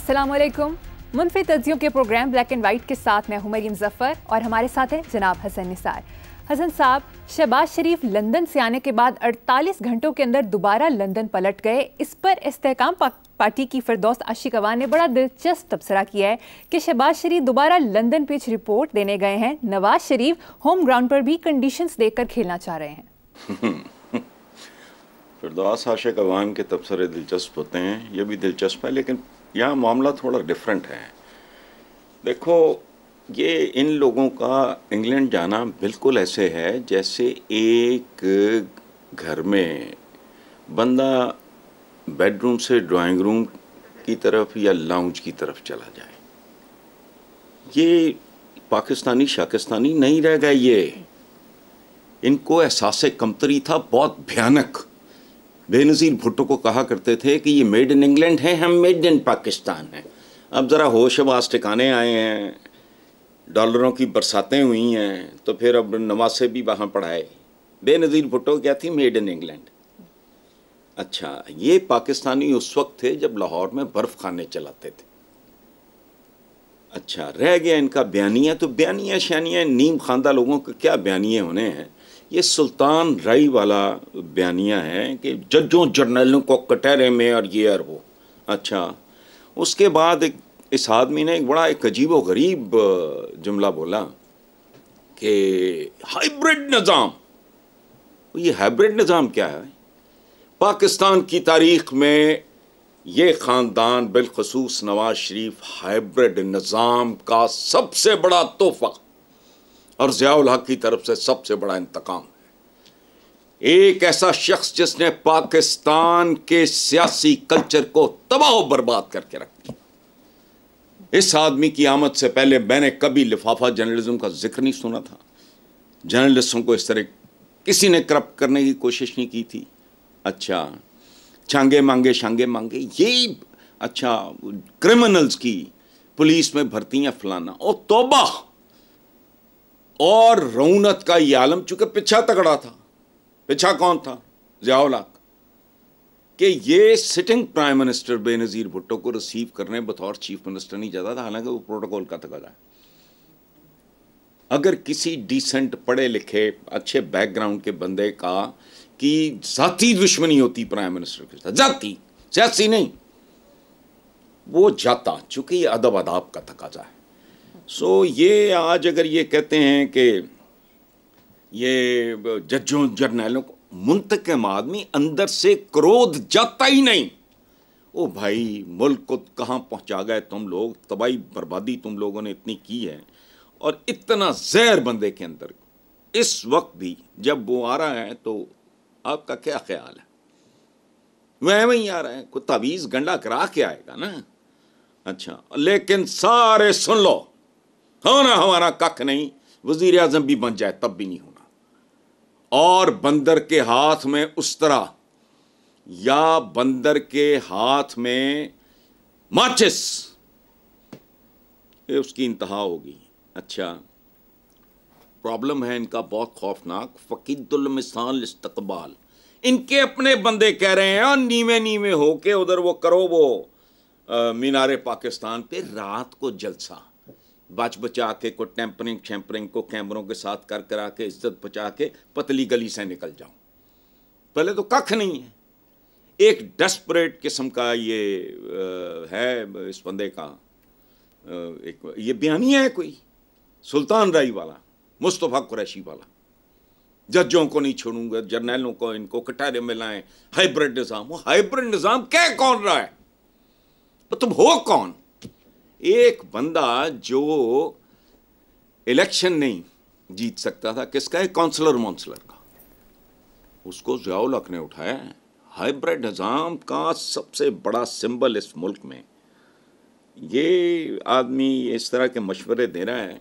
अस्सलाम वालेकुम। मुनफिद तज्जियों के प्रोग्राम ब्लैक एंड वाइट के साथ मैं हूं मरीम ज़फ़र और हमारे साथ हैं जनाब हसन निसार। हसन साहब, शहबाज शरीफ लंदन से आने के बाद 48 घंटों के अंदर दोबारा लंदन पलट गए। इस पर इस्तेहकाम पार्टी की फिरदौस आशिकवान ने बड़ा दिलचस्प तबसरा किया है कि शहबाज शरीफ दोबारा लंदन पिच रिपोर्ट देने गए हैं। नवाज शरीफ होम ग्राउंड पर भी कंडीशंस देकर खेलना चाह रहे हैं। फिरदौस आशिकवान के तबसरे दिलचस्प होते हैं, ये भी दिलचस्प है, लेकिन यहाँ मामला थोड़ा डिफरेंट है। देखो, ये इन लोगों का इंग्लैंड जाना बिल्कुल ऐसे है जैसे एक घर में बंदा बेडरूम से ड्राइंग रूम की तरफ या लाउंज की तरफ चला जाए। ये पाकिस्तानी शाकिस्तानी नहीं रह गए, ये इनको एहसास कमतरी था बहुत भयानक। बेनज़ीर भुट्टो को कहा करते थे कि ये मेड इन इंग्लैंड है, हम मेड इन पाकिस्तान हैं। अब ज़रा होश आवास ठिकाने आए हैं, डॉलरों की बरसातें हुई हैं, तो फिर अब नवाज से भी वहाँ पढ़ाए। बेनज़ीर भुट्टो क्या थी? Made in England. अच्छा, ये पाकिस्तानी उस वक्त थे जब लाहौर में बर्फ़ खाने चलाते थे। अच्छा, रह गया इनका बयानिया। तो बयानिया शानिया नीम खानदा लोगों के क्या बयानिए होने हैं। ये सुल्तान राई वाला बयानिया है कि जजों जर्नलों को कटहरे में और ये और वो। अच्छा, उसके बाद इस आदमी ने एक अजीब व गरीब जुमला बोला कि हाइब्रिड निज़ाम। ये हाइब्रिड निज़ाम क्या है? पाकिस्तान की तारीख में ये ख़ानदान बिलखसूस नवाज शरीफ हाइब्रिड निज़ाम का सबसे बड़ा तोहफा और ज़ियाउल हक की तरफ से सबसे बड़ा इंतकाम है। एक ऐसा शख्स जिसने पाकिस्तान के सियासी कल्चर को तबाह बर्बाद करके रख दिया। इस आदमी की आमद से पहले मैंने कभी लिफाफा जर्नलिज्म का जिक्र नहीं सुना था। जर्नलिस्टों को इस तरह किसी ने करप्ट करने की कोशिश नहीं की थी। अच्छा, छांगे मांगे शांगे मांगे, ये अच्छा क्रिमिनल्स की पुलिस में भर्तियां फलाना, और तौबा। और रौनत का ये आलम, चूंकि पिछा तगड़ा था। पिछा कौन था? ज़ियाउल हक। कि ये sitting prime minister Benazir Bhutto को रिसीव करने बतौर चीफ मिनिस्टर नहीं जाता था, हालांकि वो प्रोटोकॉल का तकाजा है। अगर किसी डिसेंट पढ़े लिखे अच्छे बैकग्राउंड के बंदे का की जाती दुश्मनी होती प्राइम मिनिस्टर के साथ, जाती, सियासी नहीं, वो जाता, चूंकि ये अदब अदाब का तकाजा है। सो ये आज अगर ये कहते हैं कि ये जजों जर्नलों को, मुंतकम आदमी अंदर से क्रोध जाता ही नहीं। ओ भाई, मुल्क को कहाँ पहुँचा गए तुम लोग, तबाही बर्बादी तुम लोगों ने इतनी की है, और इतना जहर बंदे के अंदर इस वक्त भी जब वो आ रहा है, तो आपका क्या ख्याल है? वह वहीं आ रहा है, कोई तावीज़ गंडा करा के आएगा ना। अच्छा, लेकिन सारे सुन लो, होना हमारा कख नहीं, वजीर आजम भी बन जाए तब भी नहीं होना। और बंदर के हाथ में उस्तरा या बंदर के हाथ में माचिस, ये उसकी इंतहा होगी। अच्छा, प्रॉब्लम है इनका बहुत खौफनाक, फकीदुल मिसाल इस्तकबाल। इनके अपने बंदे कह रहे हैं, और नीमे नीमे होके उधर वो करो, वो मीनारे पाकिस्तान पे रात को जलसा, बच बचा के, को टेम्परिंग शैम्परिंग को कैमरों के साथ कर करा के, इज्जत बचा के पतली गली से निकल जाऊं। पहले तो कख नहीं है। एक डेस्परेट किस्म का ये है इस बंदे का, एक ये बयानिया है कोई सुल्तान राई वाला, मुस्तफ़ा कुरैशी वाला। जजों को नहीं छोड़ूंगा, जर्नलों को इनको कटारे में लाएं, हाइब्रिड निज़ाम। वो हाइब्रिड निज़ाम कह कौन रहा है? तो तुम हो कौन? एक बंदा जो इलेक्शन नहीं जीत सकता था, किसका है? काउंसलर मौंसलर का, उसको ज़ियाउल हक ने उठाया। हाइब्रिड निज़ाम का सबसे बड़ा सिंबल इस मुल्क में ये आदमी इस तरह के मशवरे दे रहा है,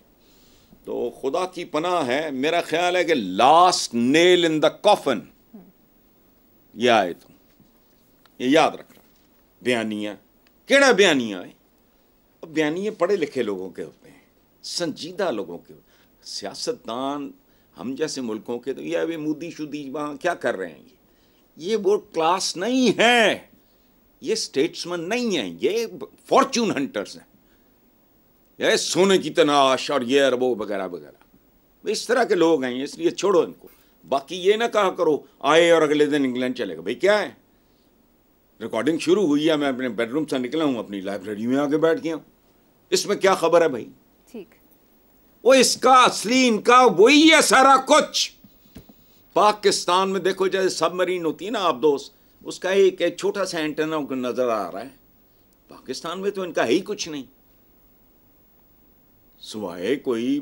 तो खुदा की पनाह है। मेरा ख्याल है कि last nail in the coffin ये आए, तुम ये याद रखना। बयानिया केड़ा बयानिया है? बयानिए पढ़े लिखे लोगों के होते हैं, संजीदा लोगों के। सियासतदान हम जैसे मुल्कों के तो ये मोदी शुदी वहाँ क्या कर रहे हैं, ये वो क्लास नहीं है। ये स्टेट्समैन नहीं है, ये फॉर्च्यून हंटर्स हैं, ये सोने की तलाश और ये अरबों वगैरह वगैरह, इस तरह के लोग हैं, इसलिए छोड़ो इनको। बाकी ये ना कहा करो आए और अगले दिन इंग्लैंड चलेगा, भाई क्या है, रिकॉर्डिंग शुरू हुई है, मैं अपने बेडरूम से निकला हूँ, अपनी लाइब्रेरी में आके बैठ गया हूँ, इसमें क्या खबर है भाई। ठीक, वो इसका असली इनका वही है सारा कुछ। पाकिस्तान में देखो जैसे सबमरीन होती है ना आप दोस्त, उसका एक छोटा सा एंटेना नजर आ रहा है, पाकिस्तान में तो इनका है ही कुछ नहीं, सिवाय कोई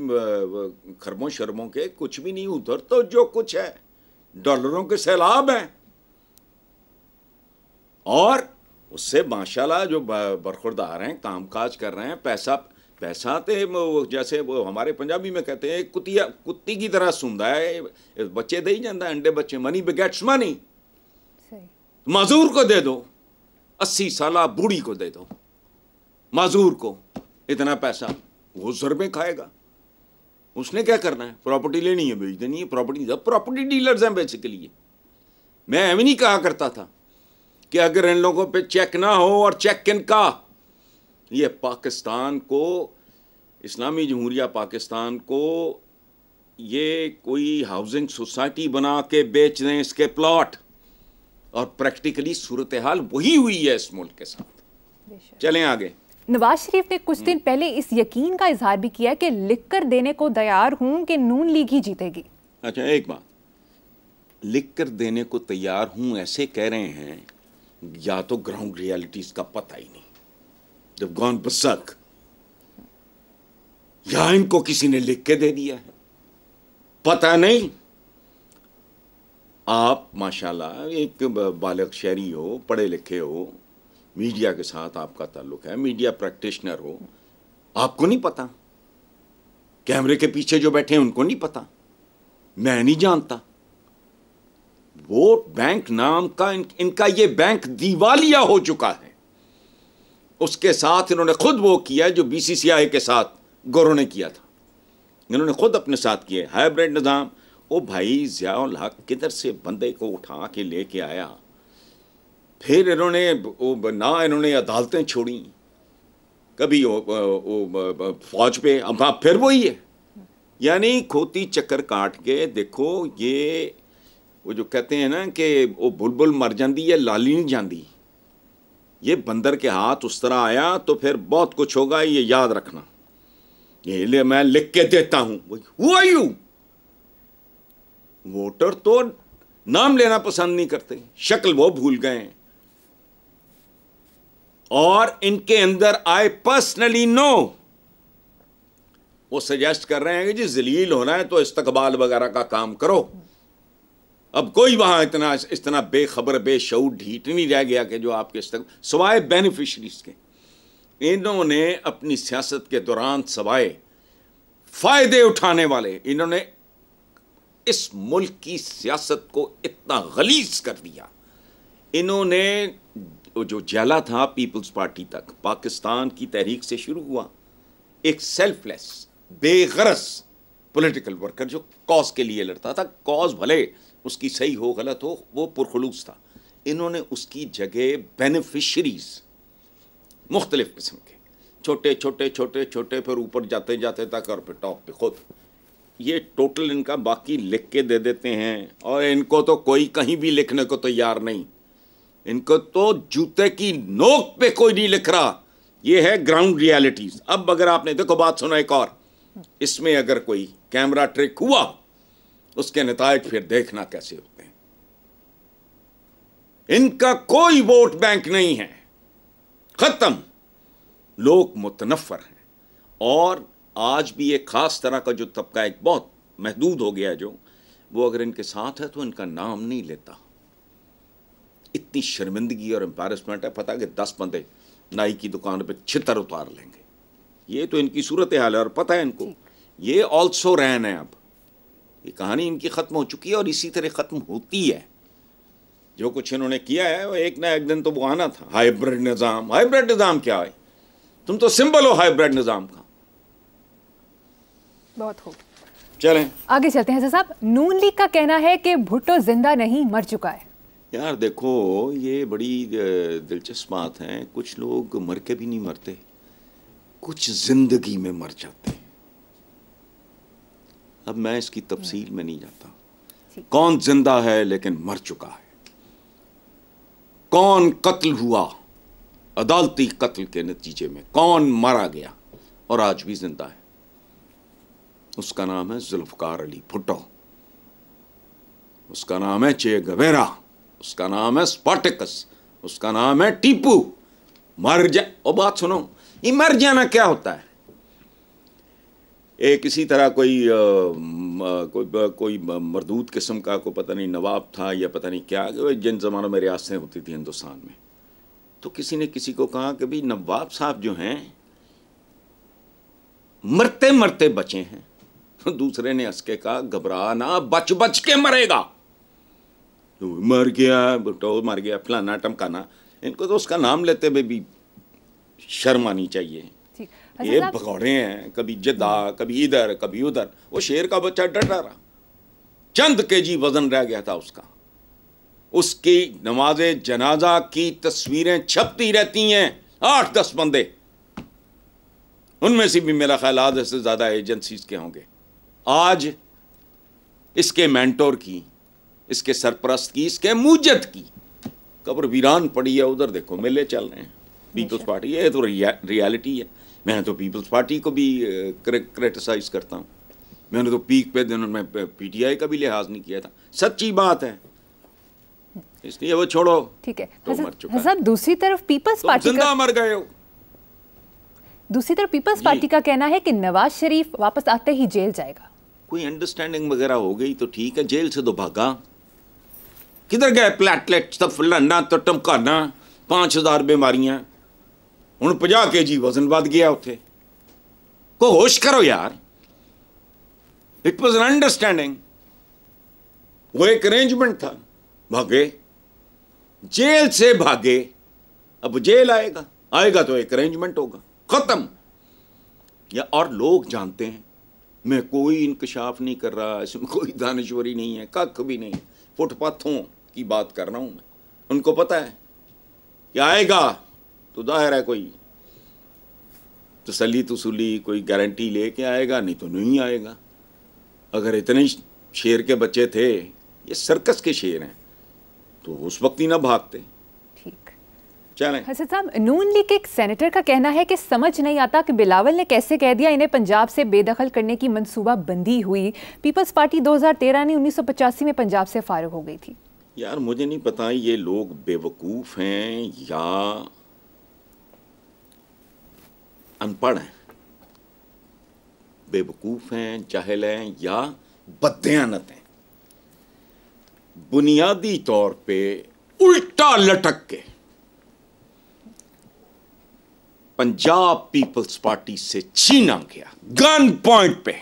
खरबों शरबों के कुछ भी नहीं। उधर तो जो कुछ है डॉलरों के सैलाब हैं, और उससे माशाल्लाह जो बरखुरदार हैं, कामकाज कर रहे हैं, पैसा तो जैसे वो हमारे पंजाबी में कहते हैं कुत्ती की तरह सुंदा है, बच्चे दे ही जाता है, अंडे बच्चे, मनी बिगेट्स मनी। माजूर को दे दो, 80 साला बूढ़ी को दे दो, माजूर को इतना पैसा, वो ज़रबे खाएगा। उसने क्या करना है, प्रॉपर्टी लेनी है, बेच देनी है प्रॉपर्टी। जब प्रॉपर्टी डीलर्स हैं बेसिकली। मैं एवं नहीं कहा करता था कि अगर इन लोगों पे चेक ना हो, और चेक किनका, ये पाकिस्तान को, इस्लामी जमहूरिया पाकिस्तान को ये कोई हाउसिंग सोसाइटी बना के बेच दें इसके प्लॉट, और प्रैक्टिकली सूरत हाल वही हुई है इस मुल्क के साथ। चलें आगे। नवाज शरीफ ने कुछ दिन पहले इस यकीन का इजहार भी किया कि लिख कर देने को तैयार हूं कि नून लीग ही जीतेगी। अच्छा, एक बात, लिख कर देने को तैयार हूं ऐसे कह रहे हैं, या तो ग्राउंड रियलिटीज का पता ही नहीं, जब गॉन बसक, या इनको किसी ने लिख के दे दिया है, पता नहीं। आप माशाल्लाह एक बालिग शहरी हो, पढ़े लिखे हो, मीडिया के साथ आपका ताल्लुक है, मीडिया प्रैक्टिशनर हो, आपको नहीं पता? कैमरे के पीछे जो बैठे हैं उनको नहीं पता? मैं नहीं जानता। वोट बैंक नाम का इनका ये बैंक दिवालिया हो चुका है। उसके साथ इन्होंने खुद वो किया जो बीसीसीआई के साथ गोरों ने किया था, इन्होंने खुद अपने साथ किए, हाइब्रिड निज़ाम। ओ भाई, ज़ियाउल हक किधर से बंदे को उठा के लेके आया, फिर इन्होंने अदालतें छोड़ी, कभी फौज पे, अब फिर वही है। यानी खोती चक्कर काट के देखो, ये वो जो कहते हैं ना कि वो बुलबुल मर जाती है लाली नहीं जाती, ये बंदर के हाथ उस तरह आया तो फिर बहुत कुछ होगा, ये याद रखना। ये लिए मैं लिख के देता हूं, वो वोटर तो नाम लेना पसंद नहीं करते, शक्ल वो भूल गए हैं। और इनके अंदर आई पर्सनली नो, वो सजेस्ट कर रहे हैं कि जी जलील होना है तो इस्तकबाल वगैरह का काम करो। अब कोई वहां इतना बेखबर बेशऊर ढीठ नहीं रह गया कि जो आपके सवाए बेनिफिशरीज के, इन्होंने अपनी सियासत के दौरान सवाए फायदे उठाने वाले, इन्होंने इस मुल्क की सियासत को इतना गलीज कर दिया। इन्होंने जो जला था पीपल्स पार्टी तक, पाकिस्तान की तहरीक से शुरू हुआ, एक सेल्फलेस बेगरज पॉलिटिकल वर्कर जो कॉज के लिए लड़ता था, कॉज भले उसकी सही हो गलत हो, वो पुरखलूस था। इन्होंने उसकी जगह बेनिफिशरीज मुख्तलिफ किस्म के, छोटे छोटे छोटे छोटे, फिर ऊपर जाते जाते तक, और फिर टॉप पे खुद। ये टोटल इनका बाकी लिख के दे देते हैं, और इनको तो कोई कहीं भी लिखने को तैयार नहीं, इनको तो जूते की नोक पे कोई नहीं लिख रहा। ये है ग्राउंड रियलिटीज। अब अगर आपने देखो बात सुना एक और, इसमें अगर कोई कैमरा ट्रिक हुआ, उसके नतायज फिर देखना कैसे होते हैं। इनका कोई वोट बैंक नहीं है, खत्म। लोग मुतनफ़र हैं, और आज भी एक खास तरह का जो तबका एक बहुत महदूद हो गया है, जो वो अगर इनके साथ है तो इनका नाम नहीं लेता। इतनी शर्मिंदगी और एम्बैरेसमेंट है, पता कि 10 बंदे नाई की दुकान पे छितर उतार लेंगे। ये तो इनकी सूरत हाल है, और पता है इनको ये ऑल्सो रैन है। अब ये कहानी इनकी ख़त्म हो चुकी है, और इसी तरह ख़त्म होती है। जो कुछ इन्होंने किया है वो एक ना एक दिन तो वो आना था। हाइब्रिड निज़ाम, हाइब्रिड निज़ाम क्या है? तुम तो सिंबल हो हाइब्रिड निज़ाम का। बहुत खूब, चलें आगे चलते हैं। साहब, नून लीग का कहना है कि भुट्टो जिंदा नहीं, मर चुका है। यार देखो, ये बड़ी दिलचस्प बात है। कुछ लोग मर के भी नहीं मरते, कुछ जिंदगी में मर जाते हैं। अब मैं इसकी तफसील में नहीं जाता, कौन जिंदा है लेकिन मर चुका है, कौन कत्ल हुआ अदालती कत्ल के नतीजे में, कौन मारा गया और आज भी जिंदा है, उसका नाम है जुल्फकार अली भुट्टो, उसका नाम है चे गवेरा, उसका नाम है स्पार्टकस, उसका नाम है टीपू। मर जा, और बात सुनो, ये मर जाना क्या होता है? एक इसी तरह कोई मरदूद किस्म का, को पता नहीं नवाब था या पता नहीं क्या, जिन जमानों में रियासतें होती थी हिंदुस्तान में, तो किसी ने किसी को कहा कि भाई नवाब साहब जो हैं मरते मरते बचे हैं। तो दूसरे ने हंस के कहा, घबरा ना, बच बच के मरेगा। तो मर गया, तो मर गया, फलाना टमकाना। इनको तो उसका नाम लेते हुए भी शर्म आनी चाहिए। ये भगौड़े हैं, कभी जिद्दा, कभी इधर कभी उधर। वो शेर का बच्चा डटा रहा, चंद केजी वजन रह गया था उसका। उसकी नमाजे जनाजा की तस्वीरें छपती रहती हैं, 8-10 बंदे, उनमें से भी मेरा ख्याल आधे से ज्यादा एजेंसीज के होंगे। आज इसके मेंटोर की, इसके सरपरस्त की, इसके मुजद की कब्र वीरान पड़ी है। उधर देखो मेले चल रहे हैं, पीपल्स पार्टी, ये तो रियलिटी है। मैं तो पीपल्स पार्टी को भी क्रिटिसाइज करता हूँ। मैंने तो पीक पे दिनों में पीटीआई का भी लिहाज नहीं किया था, सच्ची बात है। इसलिए वो छोड़ो, ठीक है। तो मर चुका है। दूसरी तरफ पीपल्स पार्टी जिंदा मर गए हो। दूसरी तरफ पीपल्स पार्टी का कहना है कि नवाज शरीफ वापस आते ही जेल जाएगा। कोई अंडरस्टैंडिंग वगैरह हो गई तो ठीक है, जेल से तो भागा। किधर गए प्लेटलेट, सब फलाना तो टमकाना, 5000 बीमारियां, हुण 50 kg वजन बढ़ गया उत्थे। को होश करो यार, इट वॉज एन अंडरस्टैंडिंग, वो एक अरेंजमेंट था। भागे, जेल से भागे, अब जेल आएगा, आएगा तो एक अरेंजमेंट होगा, खत्म। या और लोग जानते हैं, मैं कोई इंकशाफ नहीं कर रहा, इसमें कोई दानिश्वरी नहीं है, कख भी नहीं, फुटपाथों की बात कर रहा हूं मैं। उनको पता है कि आएगा तो जाहिर है कोई तसल्ली तसुली, कोई गारंटी लेके आएगा, नहीं तो नहीं आएगा। अगर इतने शेर के बच्चे थे, ये सर्कस के शेर हैं, तो उस वक्त ही ना भागते। ठीक, चलें। हसन साहब, नून लीग के एक सेनेटर का कहना है कि समझ नहीं आता कि बिलावल ने कैसे कह दिया इन्हें पंजाब से बेदखल करने की मंसूबा बंदी हुई। पीपल्स पार्टी 2013 नहीं 1985 में पंजाब से फारिग हो गई थी। यार मुझे नहीं पता ये लोग बेवकूफ़ हैं या अनपढ़ हैं, बेवकूफ़ हैं, जाहिल हैं या बदयानत हैं। बुनियादी तौर पे उल्टा लटक के पंजाब पीपल्स पार्टी से छीना गया गन पॉइंट पे।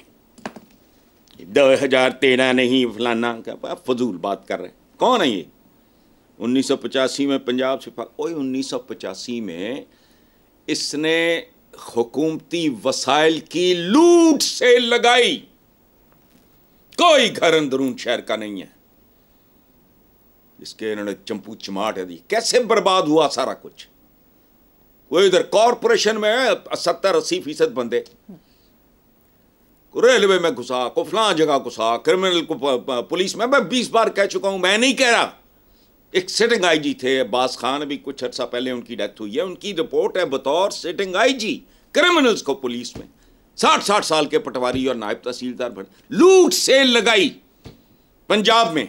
2013 नहीं फलाना, क्या फजूल बात कर रहे हैं। कौन है ये? 1985 में पंजाब से 1985 में इसने हुकूमती वसाइल की लूट से लगाई। कोई घर अंदरून शहर का नहीं है इसके इन्होंने चंपू चमाट दी। कैसे बर्बाद हुआ सारा कुछ? कोई इधर कॉरपोरेशन में 70-80% बंदे, रेलवे में घुसा, को फलां जगह घुसा, क्रिमिनल को पुलिस में। मैं 20 बार कह चुका हूं, मैं नहीं कह रहा। एक सिटिंग आईजी थे अब्बास खान, अभी कुछ अर्सा पहले उनकी डेथ हुई है। उनकी रिपोर्ट है बतौर सिटिंग आईजी, क्रिमिनल्स को पुलिस में 60-60 साल के पटवारी और नायब तहसीलदार बने। लूट से लगाई पंजाब में,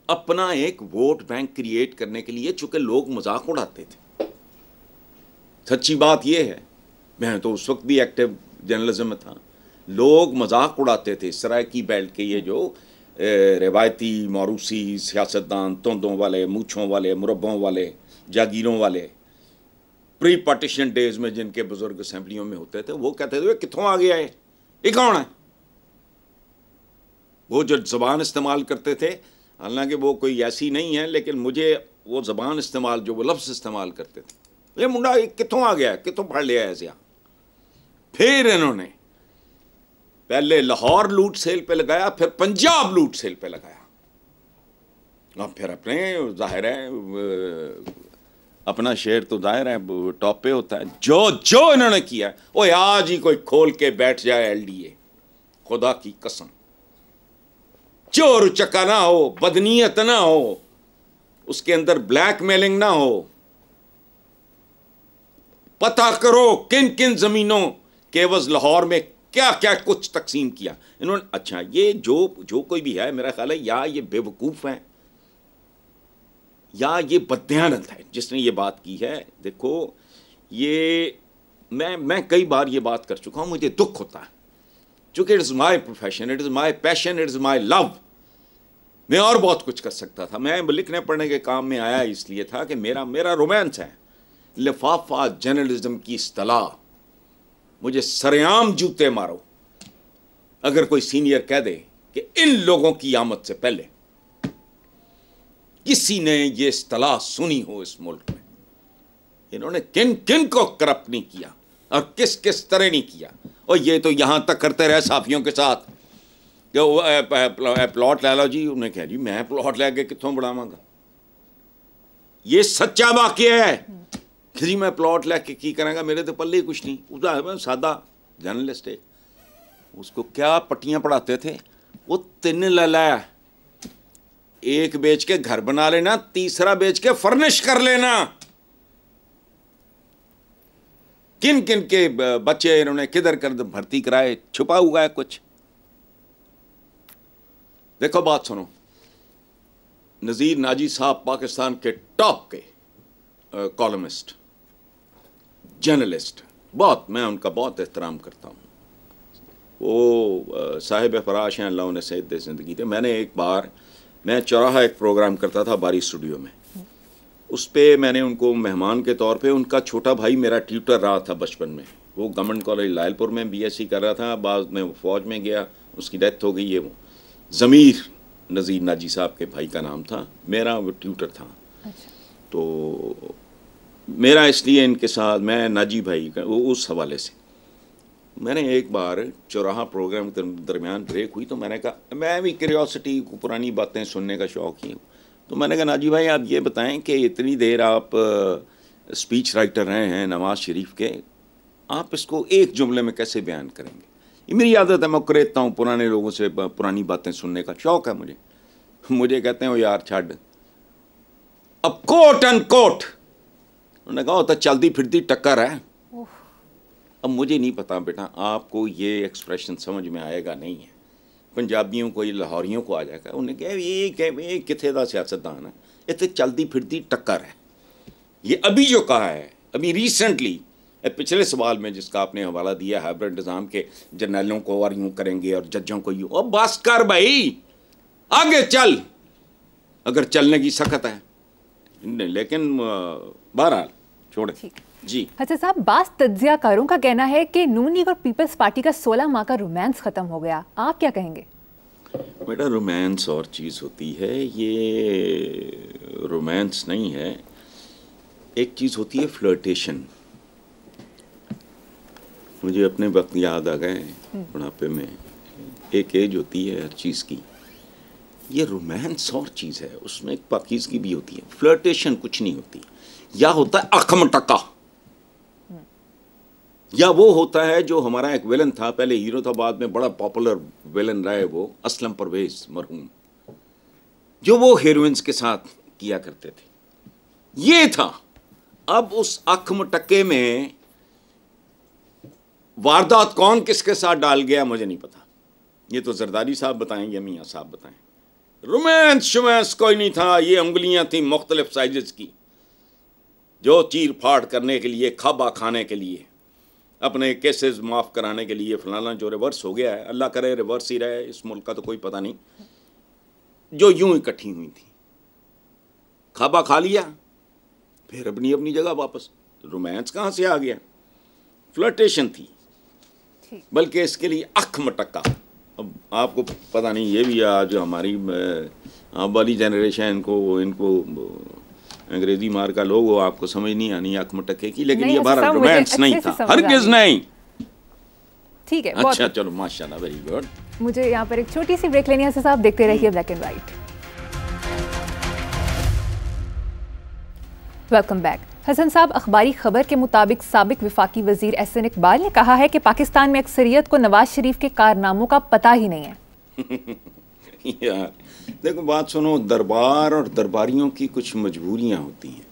अपना एक वोट बैंक क्रिएट करने के लिए, चूंकि लोग मजाक उड़ाते थे। सच्ची बात यह है, मैं तो उस वक्त भी एक्टिव जर्नलिज्म में था, लोग मजाक उड़ाते थे सरायकी बेल्ट के ये जो रिवायती मौरूसी सियासतदान, तोंदों वाले, मूछों वाले, मुरब्बों वाले, जागीरों वाले, प्री पार्टीशन डेज में जिनके बुजुर्ग असेंबलियों में होते थे, वो कहते थे कित्थों आ गया ये कौन है? वो जो जबान इस्तेमाल करते थे, हालांकि वो कोई ऐसी नहीं है, लेकिन मुझे वो जबान इस्तेमाल, जो वो लफ्ज़ इस्तेमाल करते थे, ये मुंडा कित्थों आ गया, कित्थों पढ़ लिया ऐसे। फिर इन्होंने पहले लाहौर लूट सेल पे लगाया, फिर पंजाब लूट सेल पे लगाया। अब फिर अपने जाहिर है अपना शेर तो जाहिर है टॉप पे होता है। जो जो इन्होंने किया, ओए आज ही कोई खोल के बैठ जाए एलडीए, खुदा की कसम, चोर उचक्का ना हो, बदनीयत ना हो, उसके अंदर ब्लैकमेलिंग ना हो, पता करो किन किन जमीनों के एवज लाहौर में क्या क्या कुछ तकसीम किया इन्होंने। अच्छा, ये जो कोई भी है, मेरा ख्याल है या ये बेवकूफ है या ये बददयानत है जिसने ये बात की है। देखो, ये मैं कई बार ये बात कर चुका हूं, मुझे दुख होता है, चूंकि it is my profession, it is my passion, it is my love. मैं और बहुत कुछ कर सकता था, मैं लिखने पढ़ने के काम में आया इसलिए था कि मेरा रोमांस है। लिफाफा जर्नलिज्म की इस्तिलाह, मुझे सरेआम जूते मारो अगर कोई सीनियर कह दे कि इन लोगों की आमद से पहले किसी ने ये इस्तिलाह सुनी हो इस मुल्क में, इन्होंने किन किन को करप्ट नहीं किया और किस किस तरह नहीं किया। और ये तो यहां तक करते रहे साफियों के साथ कि प्लॉट ले लो जी, उन्हें कह जी मैं प्लॉट लेके कितों बढ़ावांगा। ये सच्चा वाकया है कि जी मैं प्लॉट लेके की करेंगा, मेरे तो पल्ले ही कुछ नहीं। उसका सादा जर्नलिस्ट है, उसको क्या पट्टियां पढ़ाते थे, वो 3 लाया, एक बेच के घर बना लेना, तीसरा बेच के फर्निश कर लेना। किन किन के बच्चे इन्होंने किधर कर भर्ती कराए, छुपा हुआ है कुछ। देखो बात सुनो, नजीर नाजी साहब पाकिस्तान के टॉप के कॉलमिस्ट, जर्नलिस्ट, बहुत मैं उनका बहुत एहतराम करता हूँ। वो साहिब फराश हैं, अल्लाह उन्हें सेहत दे ज़िंदगी दे। मैंने एक बार, मैं चौराहा एक प्रोग्राम करता था बारी स्टूडियो में, उस पर मैंने उनको मेहमान के तौर पे, उनका छोटा भाई मेरा ट्यूटर रहा था बचपन में, वो गवर्नमेंट कॉलेज लायलपुर में बीएससी कर रहा था, बाद में वो फौज में गया, उसकी डेथ हो गई है। वो ज़मीर नज़ीर नाजी साहब के भाई का नाम था, मेरा वो ट्यूटर था। अच्छा। तो मेरा इसलिए इनके साथ, मैं नाजी भाई का उस हवाले से, मैंने एक बार चौराहा प्रोग्राम के दरमियान ब्रेक हुई तो मैंने कहा, मैं भी क्यूरियोसिटी को पुरानी बातें सुनने का शौक़ ही हूँ, तो मैंने कहा नाजी भाई आप ये बताएं कि इतनी देर आप स्पीच राइटर रहे हैं नवाज़ शरीफ के, आप इसको एक जुमले में कैसे बयान करेंगे। ये मेरी आदत है, मैं करेता हूँ पुराने लोगों से पुरानी बातें सुनने का शौक़ है मुझे कहते हैं यार छड़, अब कोट एंड कोट उन्होंने कहा तो चलती फिरती टक्कर है। अब मुझे नहीं पता बेटा आपको ये एक्सप्रेशन समझ में आएगा नहीं है, पंजाबियों को, ये लाहौरियों को आ जाएगा। उन्हें कहा ये किथे दा सियासतदान है, इतने चलती फिरती टक्कर है। ये अभी जो कहा है, अभी रिसेंटली पिछले सवाल में जिसका आपने हवाला दिया, हाइब्रिड निज़ाम के जर्नलों को और यूँ करेंगे और जजों को यूँ, अब बस कर भाई, आगे चल अगर चलने की सख्त है। लेकिन बहरहाल छोड़े जी। अच्छा साहब, बास तज्जियाकारों का कहना है कि नून लीग और पीपल्स पार्टी का 16 माह का रोमांस खत्म हो गया, आप क्या कहेंगे? बेटा रोमांस और चीज़ होती है, ये रोमांस नहीं है। एक चीज़ होती है फ्लर्टेशन। मुझे अपने वक्त याद आ गए बुढ़ापे में, एक एज होती है हर चीज़ की, ये रोमांस और चीज़ है, उसमें एक पाकीज़गी भी होती है, फ्लर्टेशन कुछ नहीं होती। या होता है अखमटका, या वो होता है जो हमारा एक विलन था, पहले हीरो था, बाद में बड़ा पॉपुलर विलन रहा है वो, असलम परवेज मरहूम, जो वो हीरोइंस के साथ किया करते थे, ये था। अब उस अखमटके में वारदात कौन किसके साथ डाल गया मुझे नहीं पता, ये तो जरदारी साहब बताएं या मियाँ साहब बताएं। रोमांस शुमांस कोई नहीं था, ये उंगलियां थी मुख्तलिफ साइजेस की, जो चीर फाड़ करने के लिए, खाबा खाने के लिए, अपने केसेस माफ़ कराने के लिए, फलाना जो रिवर्स हो गया है, अल्लाह करे रिवर्स ही रहे, इस मुल्क का तो कोई पता नहीं, जो यूं इकट्ठी हुई थी, खाबा खा लिया, फिर अपनी अपनी जगह वापस। रोमांस कहाँ से आ गया? फ्लर्टेशन थी, बल्कि इसके लिए अख मटक्का। अब आपको पता नहीं, ये भी आज हमारी आप वाली जनरेशन, इनको अंग्रेजी मार का लोग हो, आपको समझ नहीं आनी अख मटक्के की, लेकिन ये बार रोमांस नहीं था, हरगिज़ नहीं। ठीक है, अच्छा चलो माशाल्लाह, वेरी गुड। मुझे यहाँ पर एक छोटी सी ब्रेक लेनी है साहब, देखते रहिए black and white. Welcome back. Hasan साहब, अखबारी खबर के मुताबिक साबिक वफाकी वजीर एहसन इकबाल ने कहा है कि पाकिस्तान में अक्सरियत को नवाज शरीफ के कारनामों का पता ही नहीं है। यार देखो, बात सुनो, दरबार और दरबारियों की कुछ मजबूरियां होती हैं।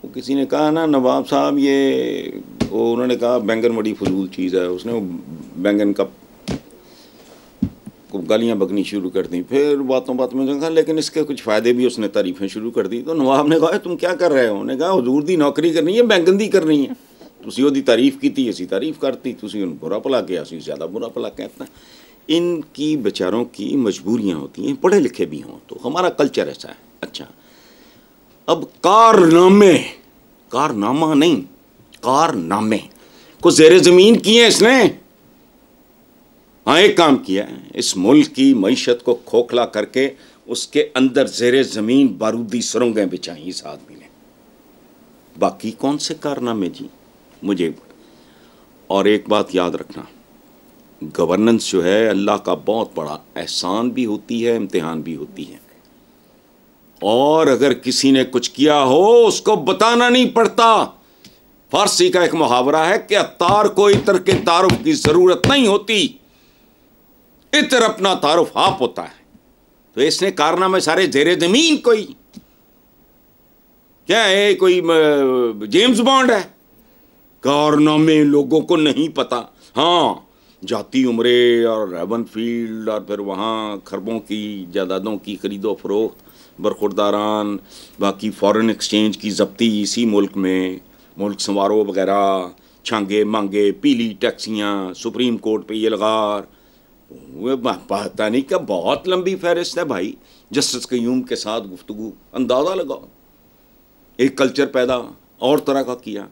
वो किसी ने कहा ना, नवाब साहब ये, वो उन्होंने कहा बैंगन बड़ी फजूल चीज़ है, उसने वो बैंगन का गालियाँ बकनी शुरू कर दी। फिर बातों बात में कहा लेकिन इसके कुछ फ़ायदे भी, उसने तारीफ़ें शुरू कर दी। तो नवाब ने कहा तुम क्या कर रहे हो? उन्होंने कहा हुजूर दी नौकरी करनी है, बैंगन दी करनी है। तुसी ओदी तारीफ़ की थी, असी तारीफ़ करती, तुसी उन बुरा भला किया, असी ज़्यादा बुरा भला कहता। इनकी बेचारों की मजबूरियाँ होती हैं, पढ़े लिखे भी हों तो। हमारा कल्चर ऐसा है। अच्छा, अब कारनामे, कारनामा नहीं, कारनामे को ज़ेरे ज़मीन किए इसने। हाँ, एक काम किया है, इस मुल्क की मईशत को खोखला करके उसके अंदर ज़ेरे ज़मीन बारूदी सुरंगें बिछाई इस आदमी ने। बाकी कौन से कारनामे जी मुझे। और एक बात याद रखना, गवर्नेंस जो है अल्लाह का बहुत बड़ा एहसान भी होती है, इम्तिहान भी होती है। और अगर किसी ने कुछ किया हो उसको बताना नहीं पड़ता। फारसी का एक मुहावरा है कि अत्तार को इतर के तारुफ की ज़रूरत नहीं होती, इतर अपना तारुफ आप होता है। तो इसने कारनामे सारे ज़ेरे ज़मीन, कोई क्या है, कोई जेम्स बॉन्ड है। कारनामे लोगों को नहीं पता। हाँ, जाती उम्रे और रेवन फील्ड और फिर वहाँ खरबों की जायदादों की खरीदो फरोख्त, बरखुरदारान, बाकी फॉरेन एक्सचेंज की जब्ती इसी मुल्क में, मुल्क संवारो वगैरह, छांगे मांगे, पीली टैक्सियाँ, सुप्रीम कोर्ट पे ये लगार, वो पता नहीं क्या बहुत लंबी फहरिस्त है भाई। जस्टिस क़य्यूम के साथ गुफ्तगू, अंदाज़ा लगाओ। एक कल्चर पैदा और तरह का किया।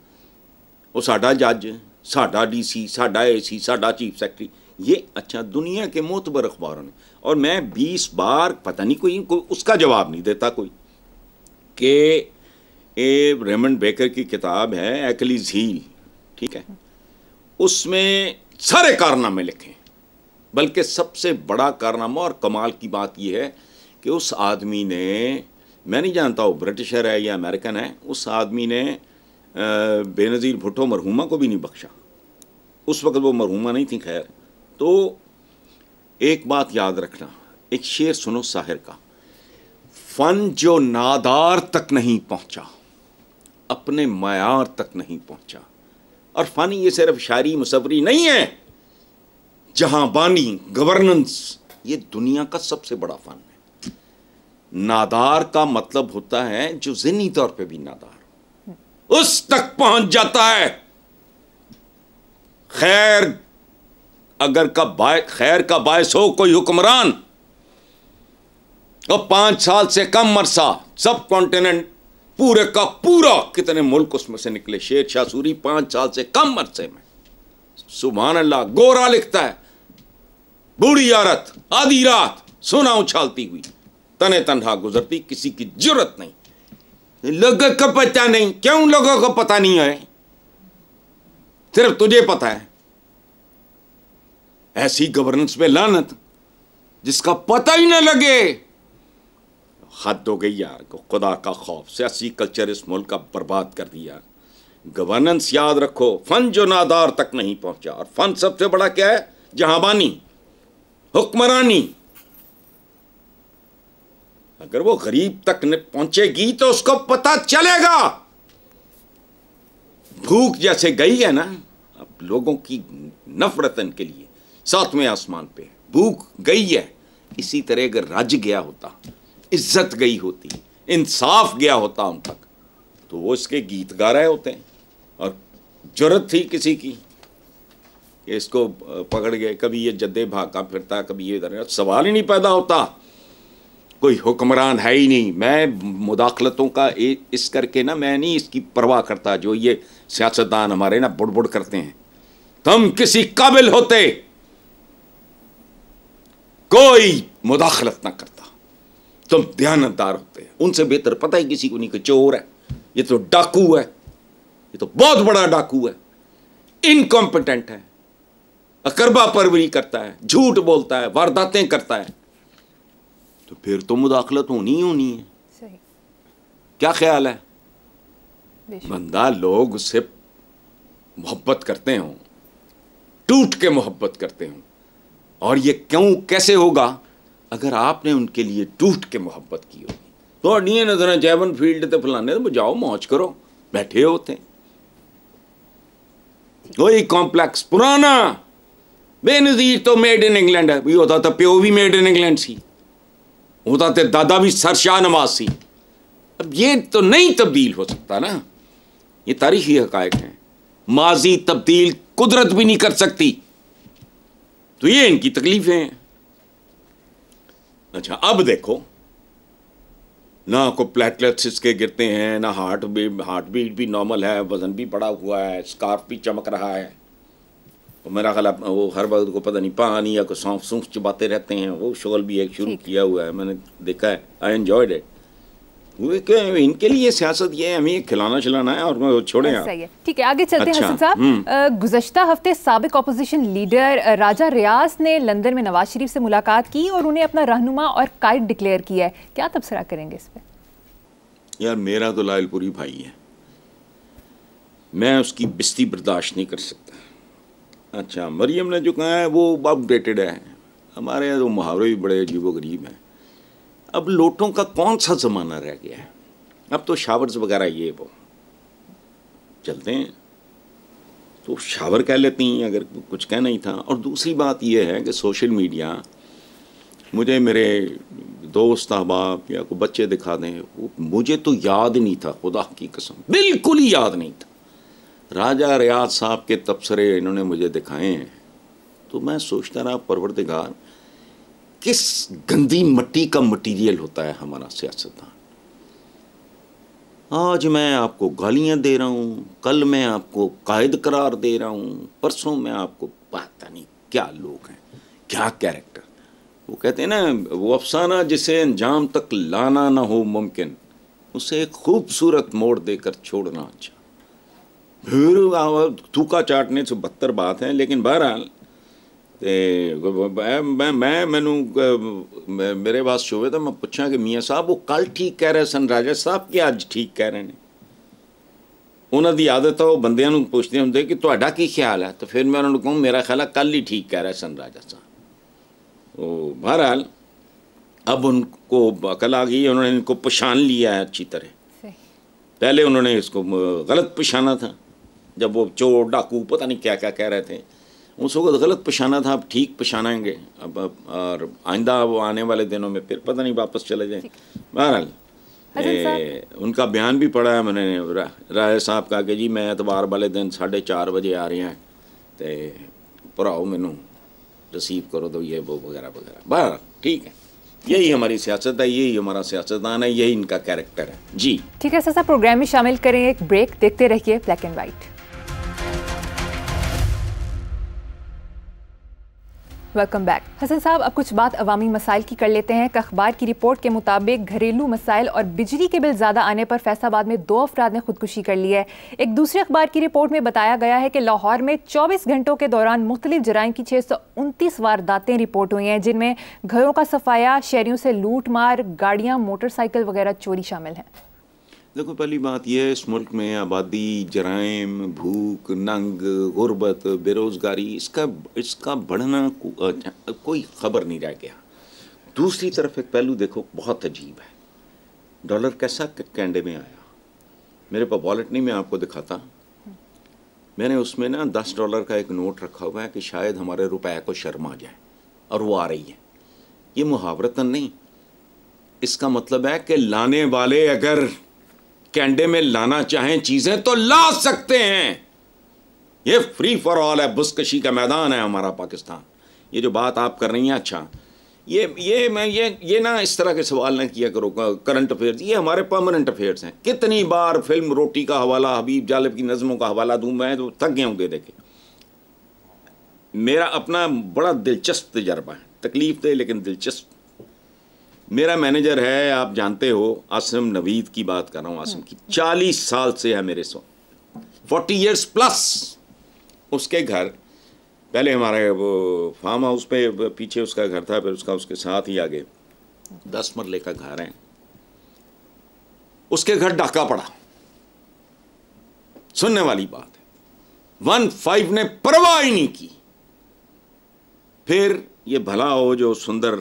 वो साडा जज, साडा डीसी, साडा एसी, साडा चीफ सेक्रेटरी, ये अच्छा दुनिया के मोतबर अखबारों ने। और मैं 20 बार पता नहीं कोई उसका जवाब नहीं देता कोई, कि रेमंड बेकर की किताब है एक्लीज़ हील, ठीक है, उसमें सारे कारनामे लिखे। बल्कि सबसे बड़ा कारनामा और कमाल की बात यह है कि उस आदमी ने, मैं नहीं जानता वो ब्रिटिशर है या अमेरिकन है, उस आदमी ने बेनज़ीर भुट्टो मरहूमा को भी नहीं बख्शा। उस वक्त वो मरहूमा नहीं थी, खैर। तो एक बात याद रखना, एक शेर सुनो साहिर का, फ़न जो नादार तक नहीं पहुंचा, अपने मयार तक नहीं पहुंचा। और फ़न ये सिर्फ शायरी मुसव्वरी नहीं है, जहां बानी, गवर्नेंस, ये दुनिया का सबसे बड़ा फ़न है। नादार का मतलब होता है जो ज़हनी तौर पे भी नादार, उस तक पहुंच जाता है। खैर का बायस हो कोई हुक्मरान, और 5 साल से कम अरसा सब कॉन्टिनेंट पूरे का पूरा, कितने मुल्क उसमें से निकले। शेर शाह सूरी 5 साल से कम अरसे में, सुभान अल्लाह, गोरा लिखता है, बूढ़ी औरत आधी रात सोना उछालती हुई तने तनहा गुजरती, किसी की जरूरत नहीं। लोगों को पता नहीं, क्यों लोगों को पता नहीं है? सिर्फ तुझे पता है। ऐसी गवर्नेंस पे लानत जिसका पता ही ना लगे। हद हो गई यार, खुदा का खौफ, सियासी कल्चर इस मुल्क का बर्बाद कर दिया। गवर्नेंस याद रखो, फन जो नादार तक नहीं पहुंचा। और फन सबसे बड़ा क्या है? जहांबानी, हुक्मरानी। अगर वो गरीब तक पहुंचेगी तो उसको पता चलेगा। भूख जैसे गई है ना अब लोगों की नफरत के लिए, 7वें आसमान पे भूख गई है। इसी तरह अगर रज गया होता, इज्जत गई होती, इंसाफ गया होता उन तक, तो वो इसके गीत गा रहे होते हैं। और जरूरत थी किसी की, इसको पकड़ गए, कभी ये जद्दे भागा फिरता, कभी ये इधर, सवाल ही नहीं पैदा होता। कोई हुक्मरान है ही नहीं। मैं मुदाखलतों का इस करके ना, मैं नहीं इसकी परवाह करता जो ये सियासतदान हमारे ना बुड़ बुड़ करते हैं। तुम किसी काबिल होते, कोई मुदाखलत ना करता, तुम दयानतदार होते। उनसे बेहतर पता ही किसी को नहीं कि चोर है, ये तो डाकू है, ये तो बहुत बड़ा डाकू है, इनकॉम्पिटेंट है, अकरबा परवरी करता है, झूठ बोलता है, वारदातें करता है। तो फिर तो मुदाखलत होनी ही होनी है। सही। क्या ख्याल है? बंदा लोग उससे मोहब्बत करते हों, टूट के मोहब्बत करते हों, और ये क्यों कैसे होगा? अगर आपने उनके लिए टूट के मोहब्बत की होगी तो नहीं नजर जैवन फील्ड ते फलाने तो जाओ मौज करो, बैठे होते वही कॉम्प्लेक्स पुराना बेनजीर तो मेड इन इंग्लैंड है, भी होता था प्यो भी मेड इन इंग्लैंड सी, होता तो दादा भी सर शाह नवाज सी। अब ये तो नहीं तब्दील हो सकता ना, ये तारीखी हकायक हैं, माजी तब्दील कुदरत भी नहीं कर सकती, तो ये इनकी तकलीफें हैं। अच्छा अब देखो ना को प्लेटलेट्स इसके गिरते हैं, ना हार्ट बीट भी नॉर्मल है, वजन भी बढ़ा हुआ है, स्कार्फ भी चमक रहा है, तो मेरा ख्याल वो हर वक्त को पता नहीं पानी या कोई सौंफ सूंफ चबाते रहते हैं, वो शोल भी एक शुरू किया हुआ है, मैंने देखा है, आई एंजॉयड इट। इनके लिए सियासत ये है, हमें खिलाना खिलाना है और छोड़ें आप। सही है, ठीक है, आगे चलते हैं हसन साहब। गुज़श्ता हफ्ते साबिक ऑपोजिशन लीडर राजा रियाज ने लंदन में नवाज शरीफ से मुलाकात की और उन्हें अपना रहनुमा और कायद डिक्लेयर किया है, क्या तबसरा करेंगे इस पर? यार मेरा तो लायलपुरी भाई है, मैं उसकी बिस्ती बर्दाश्त नहीं कर सकता। अच्छा मरियम ने जो कहा है वो अपडेटेड है, हमारे यहाँ तो मुहावरे भी बड़े अजीबो गरीब हैं। अब लोटों का कौन सा ज़माना रह गया है, अब तो शावर्स वगैरह ये वो चलते हैं, तो शावर कह लेती हैं अगर कुछ कहना ही था। और दूसरी बात ये है कि सोशल मीडिया, मुझे मेरे दोस्त अहबाब या कोई बच्चे दिखा दें, मुझे तो याद नहीं था, खुदा की कसम बिल्कुल ही याद नहीं था। राजा रियाज साहब के तबसरे इन्होंने मुझे दिखाए हैं, तो मैं सोचता रहा परवरदिगार किस गंदी मिट्टी का मटीरियल होता है हमारा सियासतदान। आज मैं आपको गालियां दे रहा हूँ, कल मैं आपको कायद करार दे रहा हूँ, परसों मैं आपको पता नहीं क्या लोग हैं, क्या कैरेक्टर। वो कहते हैं ना, वो अफसाना जिसे अंजाम तक लाना ना हो मुमकिन, उसे एक खूबसूरत मोड़ देकर छोड़ना अच्छा। फिर थूका चाटने से बदतर बात है, लेकिन बहरहाल मैनू मेरे पास शोवे तो मैं पूछा कि मियाँ साहब वो कल ठीक कह रहे सन राजा साहब कि अज ठीक कह रहे हैं। उन्होंने आदत है वो बंदियां नूं पुछदे हुंदे कि तुहाडा की ख्याल है, तो फिर मैं उन्होंने कहूँ मेरा ख्याल है कल ही ठीक कह रहे सन राजा साहब। तो बहरहाल अब उनको अकल आ गई, उन्होंने इनको पहचान लिया है अच्छी तरह। पहले उन्होंने इसको गलत पहचाना था, जब वो चोर डाकू पता नहीं क्या क्या कह रहे थे, उस वक्त गलत पहचाना था, अब ठीक पहचानेंगे। अब और आइंदा वो आने वाले दिनों में फिर पता नहीं वापस चले जाएं। बहरहाल उनका बयान भी पढ़ा है मैंने, राय साहब का कि जी मैं एतवार वाले दिन 4:30 बजे आ रहे हैं, तो भराओ मैनू रिसीव करो, तो ये वो वगैरह वगैरह। बहरहाल ठीक है, यही हमारी सियासत है, यही हमारा सियासतदान है, यही इनका कैरेक्टर है जी। ठीक है सर, प्रोग्राम में शामिल करें एक ब्रेक, देखते रहिए black and white. Welcome back. Hasan साहब, अब कुछ बात अवामी मसाइल की कर लेते हैं। एक अखबार की रिपोर्ट के मुताबिक घरेलू मसाइल और बिजली के बिल ज़्यादा आने पर फैसलाबाद में 2 अफराद ने खुदकुशी कर ली है। एक दूसरे अखबार की रिपोर्ट में बताया गया है कि लाहौर में 24 घंटों के दौरान मुख्तलिफ जराइम की 629 वारदातें रिपोर्ट हुई हैं, जिनमें घरों का सफाया, शहरियों से लूट मार, गाड़ियाँ, मोटरसाइकिल वगैरह चोरी शामिल हैं। देखो पहली बात यह है, इस मुल्क में आबादी, जराइम, भूख, नंग, गुर्बत, बेरोज़गारी, इसका बढ़ना कोई ख़बर नहीं रह गया। दूसरी तरफ एक पहलू देखो बहुत अजीब है, डॉलर कैसा कैंडे में आया। मेरे पास वॉलेट नहीं, मैं आपको दिखाता, मैंने उसमें ना $10 का एक नोट रखा हुआ है कि शायद हमारे रुपए को शर्म आ जाए, और वो आ रही है। ये मुहावरतन नहीं, इसका मतलब है कि लाने वाले अगर कैंडे में लाना चाहें चीजें तो ला सकते हैं। ये फ्री फॉर ऑल है, बुसकशी का मैदान है हमारा पाकिस्तान। ये जो बात आप कर रही हैं, अच्छा ये ना इस तरह के सवाल ना किया करो करंट अफेयर्स, ये हमारे परमानेंट अफेयर्स हैं। कितनी बार फिल्म रोटी का हवाला, हबीब जालिब की नज़मों का हवाला दूं, मैं तो थक गया हूं दे दे के। मेरा अपना बड़ा दिलचस्प तजर्बा है, तकलीफ दे लेकिन दिलचस्प। मेरा मैनेजर है, आप जानते हो, आसिम नवीद की बात कर रहा हूँ, आसिम की 40 साल से है मेरे साथ, 40 years प्लस। उसके घर, पहले हमारे वो फार्म हाउस पे पीछे उसका घर था, फिर उसके साथ ही आगे 10 मरले का घर है, उसके घर डाका पड़ा। सुनने वाली बात है। 15 ने परवाह ही नहीं की। फिर ये भला हो जो सुंदर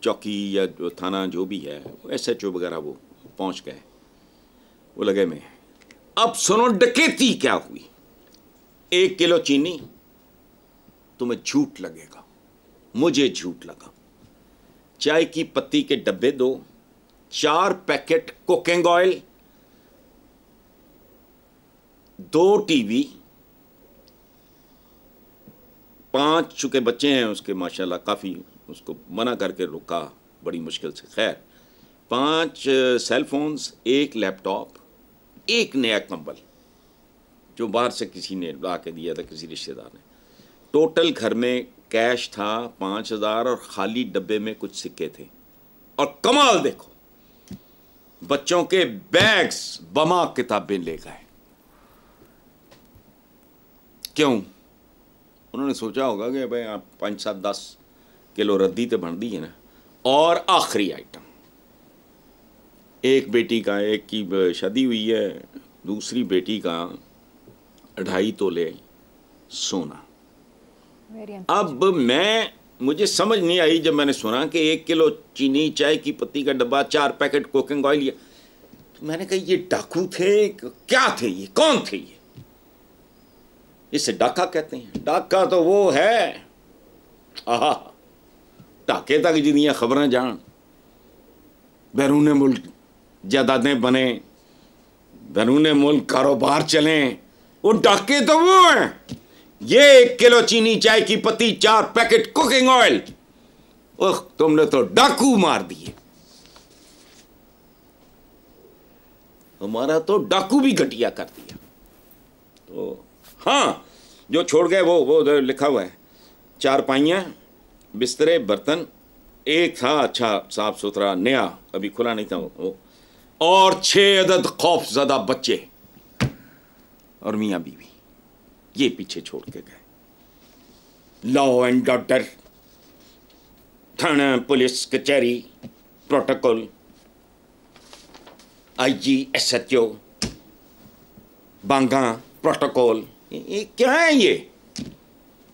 चौकी या जो थाना जो भी है, SHO वगैरह, वो पहुंच गए, वो लगे में। अब सुनो डकैती क्या हुई। 1 किलो चीनी, तुम्हें झूठ लगेगा, मुझे झूठ लगा। चाय की पत्ती के डब्बे 2, 4 पैकेट कुकिंग ऑयल, 2 टीवी, 5 चुके बच्चे हैं उसके माशाल्लाह, काफ़ी उसको मना करके रुका बड़ी मुश्किल से, खैर 5 सेल फोन्स, 1 लैपटॉप, 1 नया कंबल जो बाहर से किसी ने ला के दिया था, किसी रिश्तेदार ने। टोटल घर में कैश था 5000 और खाली डब्बे में कुछ सिक्के थे। और कमाल देखो, बच्चों के बैग्स, बमा किताबें ले गए। क्यों? उन्होंने सोचा होगा कि भाई आप 5, 7, 10 किलो रद्दी तो बन दी है ना। और आखिरी आइटम, एक बेटी का, एक की शादी हुई है, दूसरी बेटी का 2.5 तोले सोना। अब मुझे समझ नहीं आई जब मैंने सुना कि 1 किलो चीनी, चाय की पत्ती का डब्बा, 4 पैकेट कुकिंग ऑयल, तो मैंने कहा ये डाकू थे, क्या थे ये, कौन थे ये? इसे डाका कहते हैं। डाका तो वो है, आहा, डाके तक जिन्दियां खबरें जान, बैरून मुल्क जायदादें बने, बैरून मुल्क कारोबार चलें, वो डाके तो वो हैं। ये 1 किलो चीनी, चाय की पत्ती, 4 पैकेट कुकिंग ऑयल, ओह तुमने तो डाकू मार दिए। हमारा तो डाकू भी घटिया कर दिया। तो हाँ, जो छोड़ गए वो लिखा हुआ है, 4 पाइयाँ, बिस्तरे, बर्तन, एक था अच्छा साफ सुथरा नया, अभी खुला नहीं था वो, और 6 अदद खौफजदा बच्चे और मियाँ बीवी, ये पीछे छोड़ के गए। लॉ एंड ऑर्डर, थाना, पुलिस, कचहरी, प्रोटोकॉल, IG, SHO, बांगा, प्रोटोकॉल, ये क्या है ये?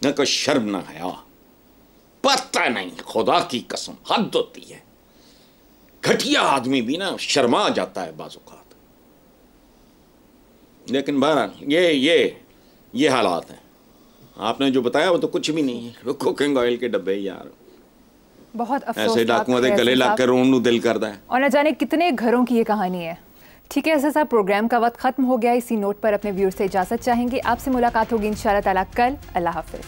न कोई शर्म ना हया, पता नहीं, खुदा की कसम हद होती है। घटिया आदमी भी ना शर्मा जाता है बाज़-औक़ात। लेकिन बहरहाल ये हालात हैं। आपने जो बताया वो तो कुछ भी नहीं है। कुकिंग ऑयल के डब्बे यार, बहुत अफसोस, ऐसे डाकुओं के गले लग कर रोन दिल करता है। और न जाने कितने घरों की ये कहानी है। ठीक है ऐसा, प्रोग्राम का वक्त खत्म हो गया। इसी नोट पर अपने व्यूअर्स से इजाजत चाहेंगे। आपसे मुलाकात होगी इंशाअल्लाह ताला कल। अल्लाह हाफिज।